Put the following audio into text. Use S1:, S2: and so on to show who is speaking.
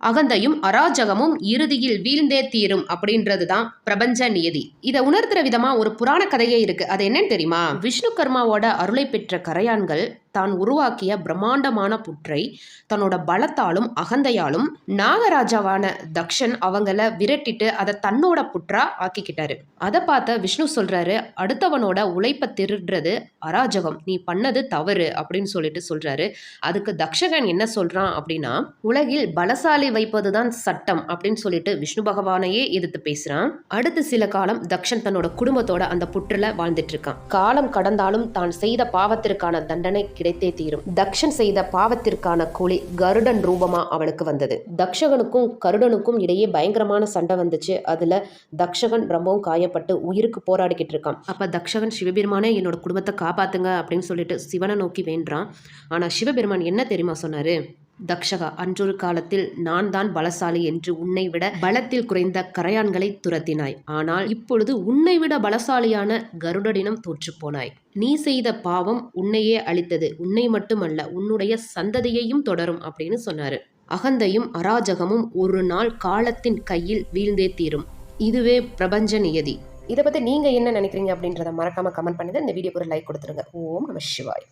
S1: அகந்தையும் அராஜகமும் இறுதியில் வீழ்ந்தே தீரும் அப்படின்றது தான் பிரபஞ்ச நியதி. இதை உணர்த்துற விதமா ஒரு புராண கதையே இருக்கு. அது என்னன்னு தெரியுமா? விஷ்ணு கர்மாவோட அருளை பெற்ற கரையான்கள் தான் உருவாக்கிய பிரம்மாண்டமான புற்றை தன்னோட பலத்தாலும் அகந்தையாலும் நாகராஜாவான தக்ஷன் அவங்கள விரட்டிட்டு அதை தன்னோட புற்றா ஆக்கிக்கிட்டாரு. அதை பார்த்த விஷ்ணு சொல்றாரு, அடுத்தவனோட உழைப்பை திருடுறது அராஜகம், நீ பண்ணது தவறு அப்படின்னு சொல்லிட்டு சொல்றாரு. அதுக்கு தக்ஷகன் என்ன சொல்றான் அப்படின்னா, உலகில் பலசாலி வைப்பதுதான் சட்டம் அப்படின்னு சொல்லிட்டு விஷ்ணு பகவானையே எதிர்த்து பேசுறான். அடுத்து சில காலம் தக்ஷன் தன்னோட குடும்பத்தோட அந்த புற்றுல வாழ்ந்துட்டு இருக்கான். காலம் கடந்தாலும் தான் செய்த பாவத்திற்கான தண்டனை கிடைத்தே தீரும். தக்ஷன் செய்த பாவத்திற்கான கூலி கருடன் ரூபமா அவனுக்கு வந்தது. தக்ஷகனுக்கும் கருடனுக்கும் இடையே பயங்கரமான சண்டை வந்துச்சு. அதுல தக்ஷகன் ரொம்பவும் காயப்பட்டு உயிருக்கு போராடிக்கிட்டு இருக்கான். அப்ப தக்ஷகன், சிவபெருமானே என்னோட குடும்பத்தை காப்பாத்துங்க அப்படின்னு சொல்லிட்டு சிவனை நோக்கி வேண்டான். ஆனா சிவபெருமான் என்ன தெரியுமா சொன்னாரு? தக்ஷகா, அன்றொரு காலத்தில் நான் தான் பலசாலி என்று உன்னை விட பலத்தில் குறைந்த கரையான்களை துரத்தினாய். ஆனால் இப்பொழுது உன்னை விட பலசாலியான கருடனிடம் தோற்று போனாய். நீ செய்த பாவம் உன்னையே அழித்தது. உன்னை மட்டுமல்ல, உன்னுடைய சந்ததியையும் தொடரும் அப்படின்னு சொன்னாரு. அகந்தையும் அராஜகமும் ஒரு நாள் காலத்தின் கையில் வீழ்ந்தே தீரும். இதுவே பிரபஞ்ச நியதி. இதை பத்தி நீங்க என்ன நினைக்கிறீங்க அப்படின்றத மறக்காம கமெண்ட் பண்ணுங்க. இந்த வீடியோக்கு ஒரு லைக் கொடுத்துருங்க. ஓம் நம சிவாய்.